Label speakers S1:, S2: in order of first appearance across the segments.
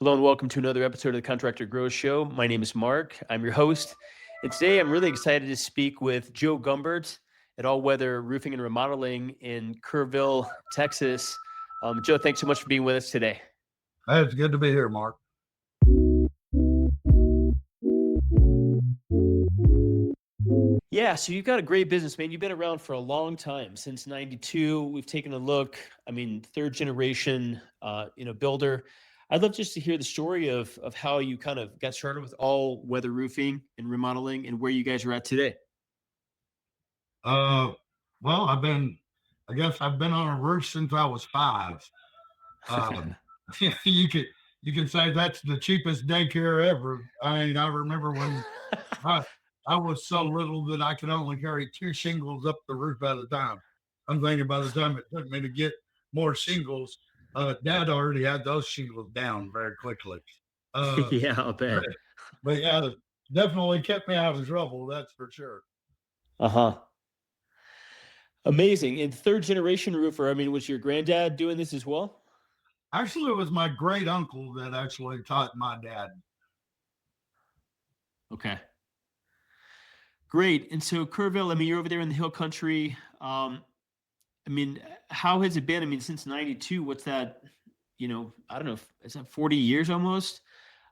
S1: Hello and welcome to another episode of the Contractor Grow Show. My name is Mark. I'm your host. And today I'm really excited to speak with Joe Gumbert at All Weather Roofing and Remodeling in Kerrville, Texas. Joe, thanks so much for being with us today.
S2: Hey, it's good to be here, Mark.
S1: Yeah, so you've got a great business, man. You've been around for a long time, since 92. We've taken a look, third generation, builder. I'd love just to hear the story of how you kind of got started with All Weather Roofing and Remodeling and where you guys are at today.
S2: Uh, well, I guess I've been on a roof since I was 5. Um, you could, you can say that's the cheapest daycare ever. I remember when I, I was so little that I could only carry 2 shingles up the roof at a time. I'm thinking by the time it took me to get more shingles, Dad already had those shingles down very quickly. Uh,
S1: Yeah, I'll
S2: but,
S1: bet.
S2: but yeah, definitely kept me out of trouble. That's for sure.
S1: Uh-huh. Amazing. And third generation roofer, was your granddad doing this as well?
S2: Actually, it was my great uncle that actually taught my dad.
S1: Okay. Great. And so Kerrville, you're over there in the hill country. How has it been? Since 92, what's that, I don't know, is that 40 years almost?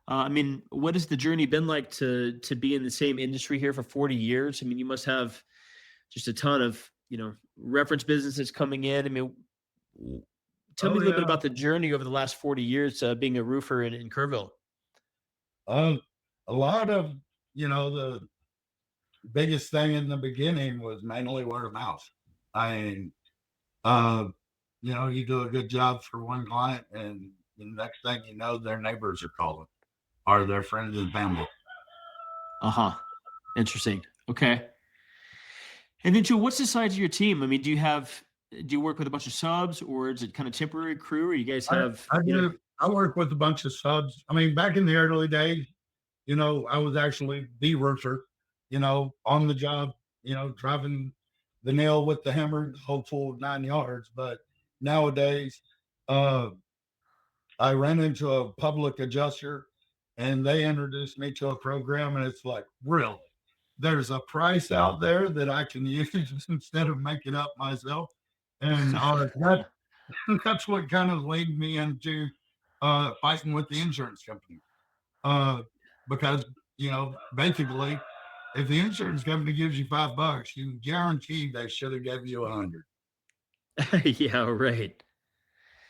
S1: What has the journey been like to be in the same industry here for 40 years? You must have just a ton of, reference businesses coming in. Tell me
S2: Oh
S1: a little bit
S2: yeah.
S1: about the journey over the last 40 years being a roofer in Kerrville.
S2: Um, a lot of the biggest thing in the beginning was mainly word of mouth. I mean, uh, you do a good job for one client, and the next thing you know, their neighbors are calling or their friends and family.
S1: Uh-huh. Interesting. Okay. And then, Joe, what's the size of your team? Do you work with a bunch of subs, or is it kind of temporary crew, or you guys
S2: I,
S1: have,
S2: I do. I work with a bunch of subs. I mean, back in the early days, I was actually the roofer, on the job, driving the nail with the hammer, the whole full 9 yards. But nowadays, uh, I ran into a public adjuster and they introduced me to a program, and it's like, really? There's a price out there that I can use instead of making up myself. And that's what kind of led me into fighting with the insurance company. Uh, because basically, if the insurance company gives you $5, you can guarantee they should have gave you 100.
S1: yeah, right.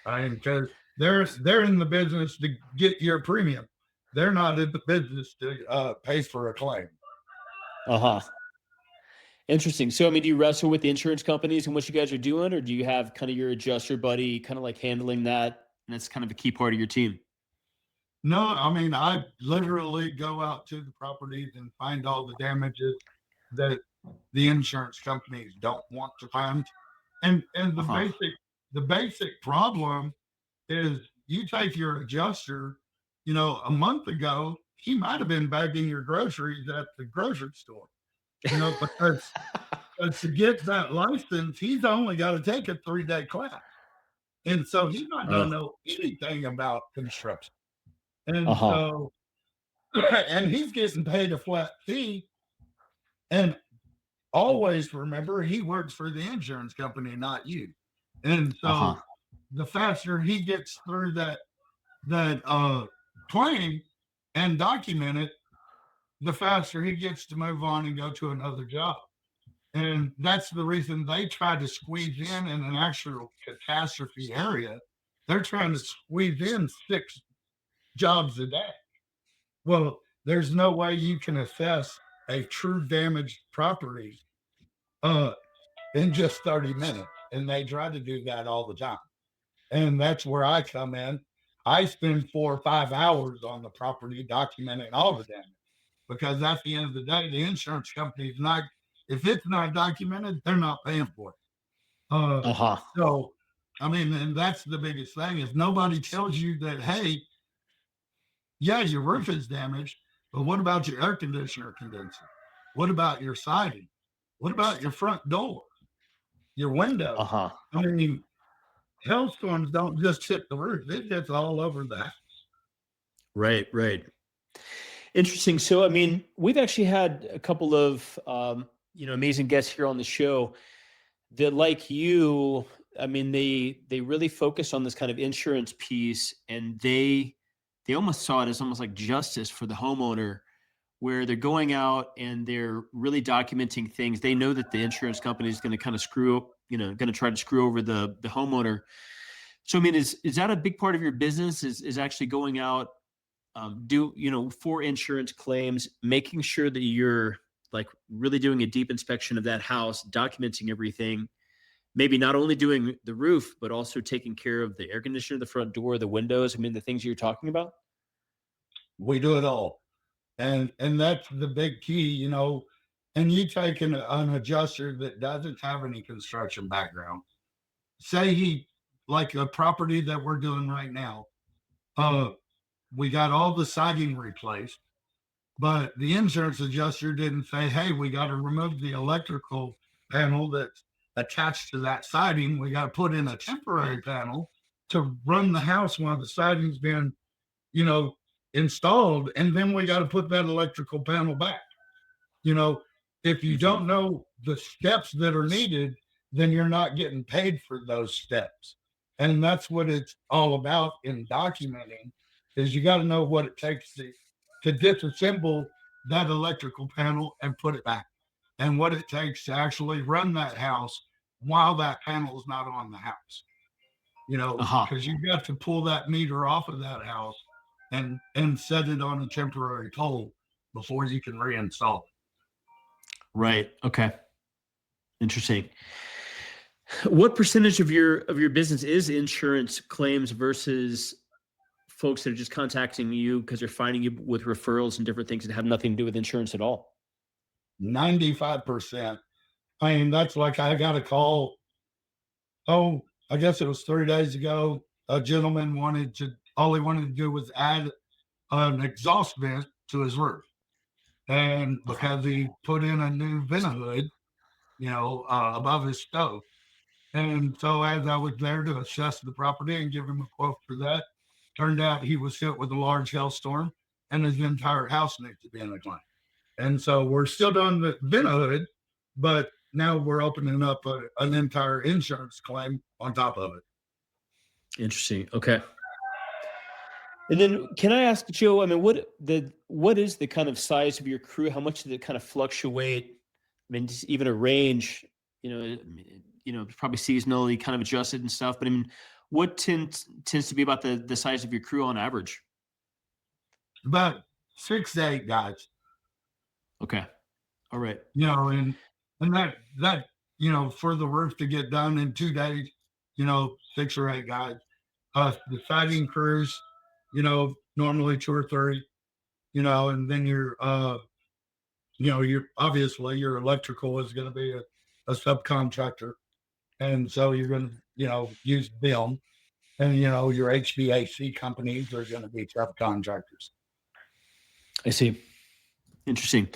S2: And because they're in the business to get your premium, they're not in the business to pay for a claim.
S1: Uh-huh. Interesting. So, do you wrestle with the insurance companies and what you guys are doing, or do you have kind of your adjuster buddy kind of like handling that? And that's kind of a key part of your team.
S2: No, I mean, I literally go out to the properties and find all the damages that the insurance companies don't want to find. And
S1: Uh-huh.
S2: the basic problem is you take your adjuster, a month ago, he might have been bagging your groceries at the grocery store, because to get that license, he's only got to take a 3-day class. And so he's not going to
S1: Oh.
S2: know anything about construction. And
S1: Uh-huh.
S2: so, and he's getting paid a flat fee. And always remember, he works for the insurance company, not you. And
S1: Uh-huh.
S2: so the faster he gets through that claim and document it, the faster he gets to move on and go to another job. And that's the reason they try to squeeze in an actual catastrophe area. They're trying to squeeze in 6 jobs a day. Well, there's no way you can assess a true damaged property uh, in just 30 minutes. And they try to do that all the time. And that's where I come in. I spend 4 or 5 hours on the property documenting all the damage, because at the end of the day, the insurance company is not, if it's not documented, they're not paying for it. Uh,
S1: Uh-huh.
S2: so, and that's the biggest thing is nobody tells you that, hey, yeah, your roof is damaged, but what about your air conditioner condenser? What about your siding? What about your front door, your windows?
S1: Uh-huh.
S2: I mean, hailstorms don't just hit the roof; it gets all over the house.
S1: Right, right. Interesting. So, I mean, we've actually had a couple of, amazing guests here on the show that, like you, I mean, they really focus on this kind of insurance piece, and they almost saw it as almost like justice for the homeowner, where they're going out and they're really documenting things. They know that the insurance company is going to kind of going to try to screw over the homeowner. So, I mean, is that a big part of your business? Is actually going out, for insurance claims, making sure that you're like really doing a deep inspection of that house, documenting everything, maybe not only doing the roof, but also taking care of the air conditioner, the front door, the windows. I mean, the things you're talking about.
S2: We do it all. And that's the big key, and you take an adjuster that doesn't have any construction background. Say he like a property that we're doing right now. Uh we got all the siding replaced, but the insurance adjuster didn't say, hey, we got to remove the electrical panel that's attached to that siding. We got to put in a temporary panel to run the house while the siding's been, you know, installed. And then we got to put that electrical panel back. You know, if you
S1: Mhm.
S2: don't know the steps that are needed, then you're not getting paid for those steps. And that's what it's all about in documenting is you got to know what it takes to disassemble that electrical panel and put it back and what it takes to actually run that house while that panel is not on the house,
S1: Aha.
S2: because you've got to pull that meter off of that house and set it on a temporary pole before you can reinstall it.
S1: Right. Okay. Interesting. What percentage of your business is insurance claims versus folks that are just contacting you because they're finding you with referrals and different things that have nothing to do with insurance at all?
S2: 95%. I mean, that's like I got a call. Oh, I guess it was 3 days ago. A gentleman all he wanted to do was add an exhaust vent to his roof. And
S1: Uh-huh.
S2: because he put in a new vent hood, above his stove. And so as I was there to assess the property and give him a quote for that, turned out he was hit with a large hailstorm and his entire house needs to be in a claim. And so we're still doing the vent hood, but now we're opening up an entire insurance claim on top of it.
S1: Interesting. Okay. And then can I ask Joe, I mean, what is the kind of size of your crew? How much does it kind of fluctuate? I mean, just even a range, it's probably seasonally kind of adjusted and stuff, but I mean, what tends to be about the size of your crew on average?
S2: About 6 to 8 guys,
S1: Okay. All right.
S2: and that for the roof to get done in 2 days, 6 or 8 guys. The siding crews, normally 2 or 3, and then you're obviously your electrical is going to be a subcontractor. And so you're going to, use them and, your HVAC companies are going to be subcontractors.
S1: I see. Interesting.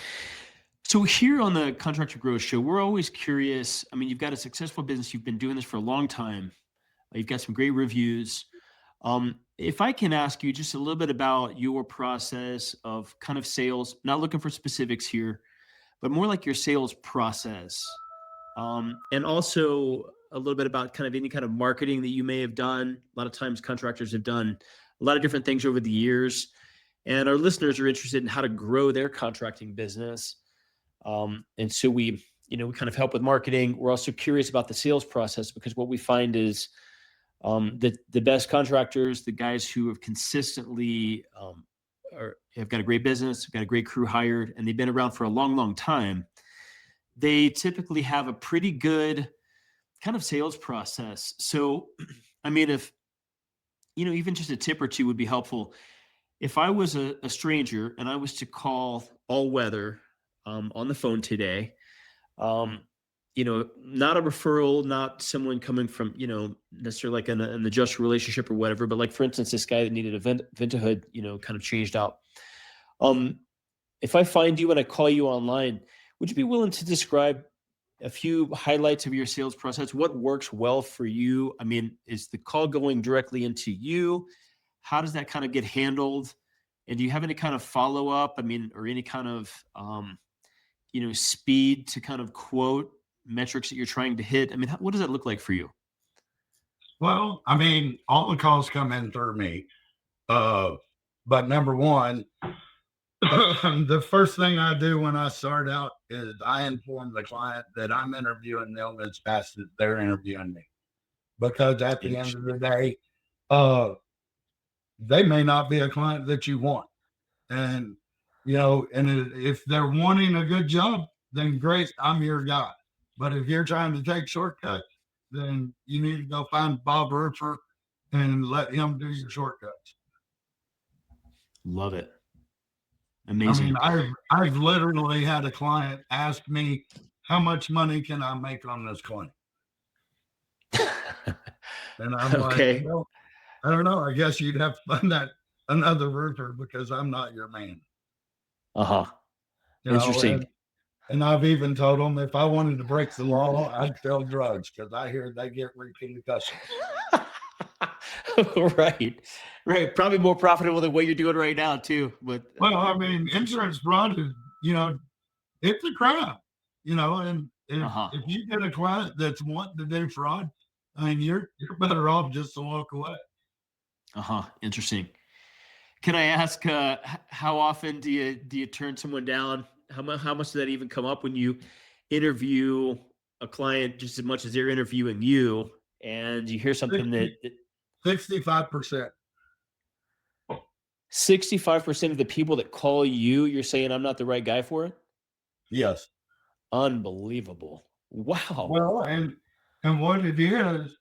S1: So here on the Contractor Grow Show, we're always curious. I mean, you've got a successful business. You've been doing this for a long time. You've got some great reviews. If I can ask you just a little bit about your process of kind of sales, not looking for specifics here, but more like your sales process. And also a little bit about kind of any kind of marketing that you may have done. A lot of times contractors have done a lot of different things over the years. And our listeners are interested in how to grow their contracting business. And so we kind of help with marketing. We're also curious about the sales process because what we find is the best contractors, the guys who have consistently have got a great business, got a great crew hired, and they've been around for a long, long time. They typically have a pretty good kind of sales process. So, I mean, if even just a tip or two would be helpful. If I was a stranger and I was to call All Weather on the phone today, um, not a referral, not someone coming from, necessarily like an adjusted relationship or whatever, but like, for instance, this guy that needed a vent-a-hood, kind of changed out. Um, if I find you and I call you online, would you be willing to describe a few highlights of your sales process? What works well for you? I mean, is the call going directly into you? How does that kind of get handled? And do you have any kind of follow up? I mean, or any kind of speed to kind of quote metrics that you're trying to hit? I mean, what does that look like for you?
S2: Well, I mean, all the calls come in through me. Uh, but number one, the first thing I do when I start out is I inform the client that I'm interviewing them as fast as they're interviewing me. Because at the end of the day, uh, they may not be a client that you want. And, if they're wanting a good job, then great, I'm your guy. But if you're trying to take shortcuts, then you need to go find Bob Roofer and let him do your shortcuts.
S1: Love it.
S2: I mean,
S1: Amazing.
S2: I've literally had a client ask me, how much money can I make on this claim? And I'm
S1: Okay.
S2: like, well, I don't know. I guess you'd have to find that another roofer because I'm not your man.
S1: Uh-huh.
S2: You know,
S1: Interesting.
S2: and I've even told them if I wanted to break the law, I'd sell drugs because I hear they get repeat customers.
S1: Right. Right. Probably more profitable than what you're doing right now, too. But
S2: Well, I mean, insurance fraud is, it's a crime, and
S1: uh-huh.
S2: if you get a client that's wanting to do fraud, I mean, you're better off just to walk away.
S1: Uh-huh. Interesting. Can I ask how often do you turn someone down? How much does that even come up when you interview a client just as much as they're interviewing you, and you hear something that
S2: 65%.
S1: 65% of the people that call you, you're saying I'm not the right guy for it?
S2: Yes.
S1: Unbelievable. Wow.
S2: Well, and what it is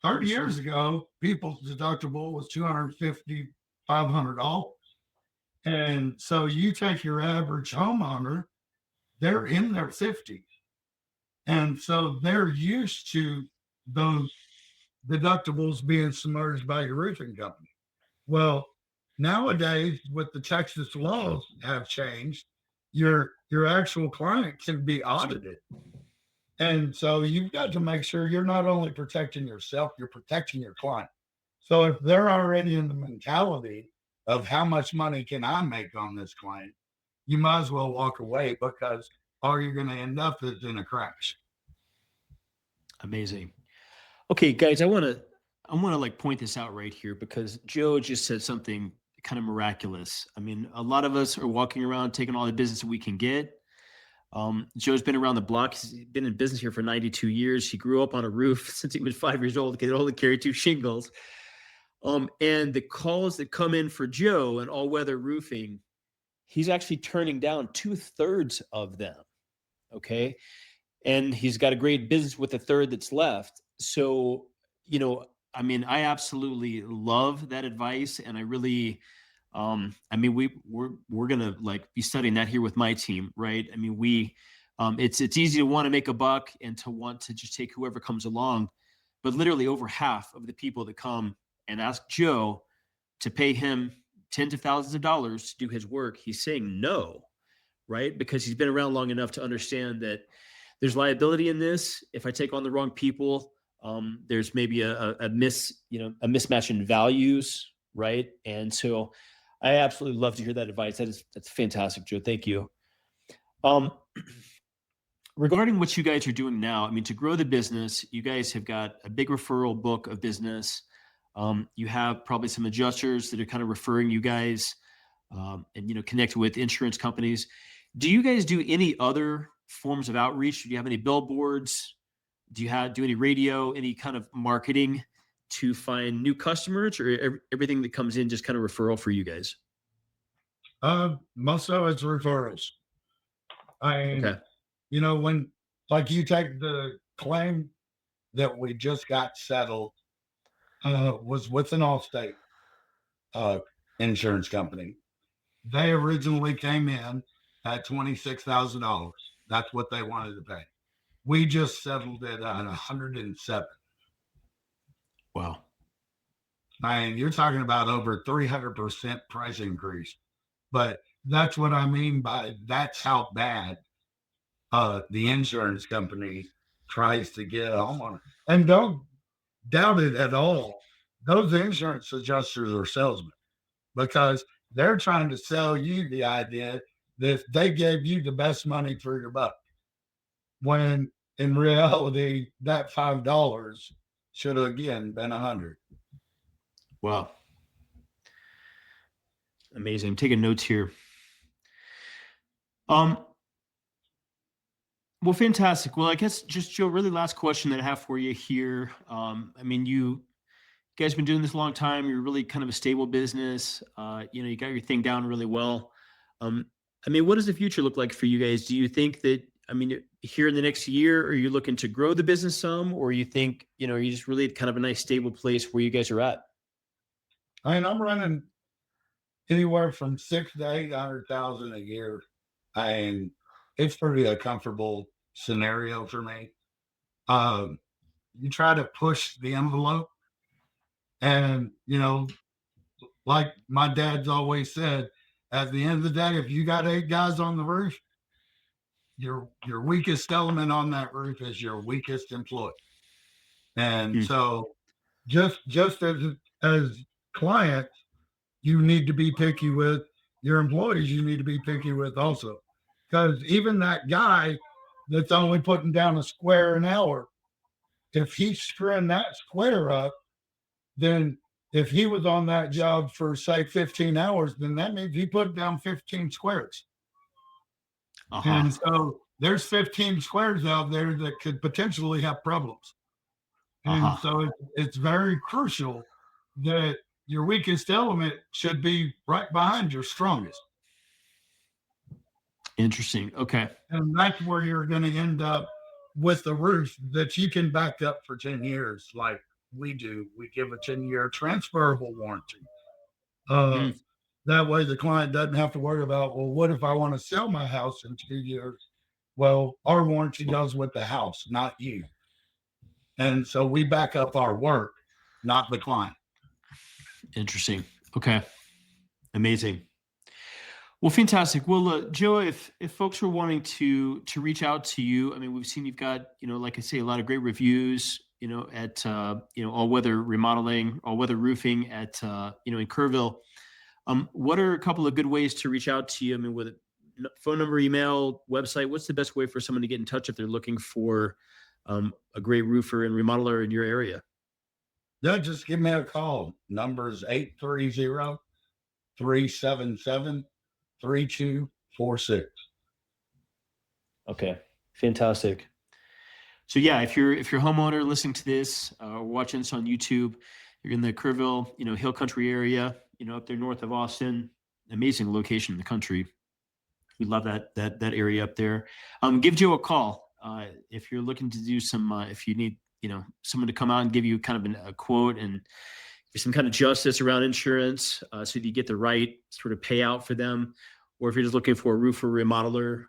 S2: 30 years ago, people's deductible was $250, $500. And so you take your average homeowner, they're in their 50s. And so they're used to those deductibles being submerged by your roofing company. Well, nowadays, with the Texas laws have changed, your actual client can be audited. And so you've got to make sure you're not only protecting yourself, you're protecting your client. So if they're already in the mentality of how much money can I make on this client, you might as well walk away because all you're going to end up is in a crash.
S1: Amazing. Okay, guys, I want to like point this out right here because Joe just said something kind of miraculous. I mean, a lot of us are walking around taking all the business that we can get. Joe's been around the block. He's been in business here for 92 years. He grew up on a roof since he was 5 years old. He could only carry 2 shingles. And the calls that come in for Joe and All Weather Roofing, he's actually turning down 2/3 of them. Okay. And he's got a great business with the third that's left. So, I mean, I absolutely love that advice. And I really, I mean, we're going to like be studying that here with my team. Right. I mean, it's easy to want to make a buck and to want to just take whoever comes along, but literally over half of the people that come and ask Joe to pay him tens of thousands of dollars to do his work, he's saying no, right? Because he's been around long enough to understand that there's liability in this. If I take on the wrong people, there's maybe a mismatch in values, right? And so I absolutely love to hear that advice. That's fantastic, Joe. Thank you. Um, regarding what you guys are doing now, I mean, to grow the business, you guys have got a big referral book of business. You have probably some adjusters that are kind of referring you guys, and connect with insurance companies. Do you guys do any other forms of outreach? Do you have any billboards? Do you do any radio, any kind of marketing to find new customers, or everything that comes in just kind of referral for you guys?
S2: Most of it's referrals.
S1: Okay.
S2: When like you take the claim that we just got settled, was with an Allstate uh, insurance company. They originally came in at $26,000. That's what they wanted to pay. We just settled it at 107.
S1: Wow.
S2: I mean, you're talking about over 300% price increase. But that's what I mean by that's how bad the insurance company tries to get a homeowner. And don't doubt it at all those insurance adjusters are salesmen because they're trying to sell you the idea that they gave you the best money for your buck. When in reality, that $5 should have again been 100.
S1: Wow. Amazing. I'm taking notes here. Um, well, fantastic. Well, I guess just Joe, really last question that I have for you here. I mean, you guys been doing this a long time. You're really kind of a stable business. You got your thing down really well. Um, I mean, what does the future look like for you guys? Do you think that, I mean, here in the next year, are you looking to grow the business some, or you think, you just really kind of a nice stable place where you guys are at?
S2: I mean, I'm running anywhere from 6 to 800,000 a year, and it's pretty a comfortable scenario for me. Um, you try to push the envelope, and like my dad's always said, at the end of the day, if you got 8 guys on the roof, your weakest element on that roof is your weakest employee. And
S1: Hmm.
S2: so just as clients, you need to be picky with your employees, you need to be picky with also. Because even that guy that's only putting down a square an hour, if he's screwing that square up, then if he was on that job for say 15 hours, then that means he put down 15 squares.
S1: Uh-huh.
S2: And so there's 15 squares out there that could potentially have problems. And
S1: Uh-huh.
S2: so it's very crucial that your weakest element should be right behind your strongest.
S1: Interesting. Okay.
S2: And that's where you're going to end up with a roof that you can back up for 10 years, like we do. We give a 10-year transferable warranty. Uh,
S1: Hmm.
S2: that way the client doesn't have to worry about, well, what if I want to sell my house in 2 years? Well, our warranty goes with the house, not you. And so we back up our work, not the client.
S1: Interesting. Okay. Amazing. Well, fantastic. Well, Joe, if folks were wanting to reach out to you, I mean, we've seen you've got, like I say, a lot of great reviews, at All Weather Remodeling, All Weather Roofing at in Kerrville. What are a couple of good ways to reach out to you? I mean, with a phone number, email, website, what's the best way for someone to get in touch if they're looking for a great roofer and remodeler in your area?
S2: Yeah, just give me a call. Number's 830-377-3246.
S1: Okay, fantastic. So yeah, if you're a homeowner listening to this or watching this on YouTube, you're in the Kerrville, Hill Country area, up there north of Austin. Amazing location in the country. We love that area up there. Give Joe a call if you're looking to do some. If you need someone to come out and give you kind of a quote and some kind of justice around insurance, so that you get the right sort of payout for them. Or if you're just looking for a roofer remodeler,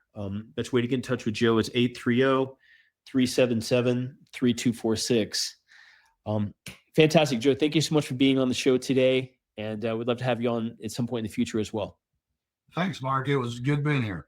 S1: best way to get in touch with Joe is 830-377-3246. Fantastic, Joe. Thank you so much for being on the show today. And we'd love to have you on at some point in the future as well.
S2: Thanks, Mark. It was good being here.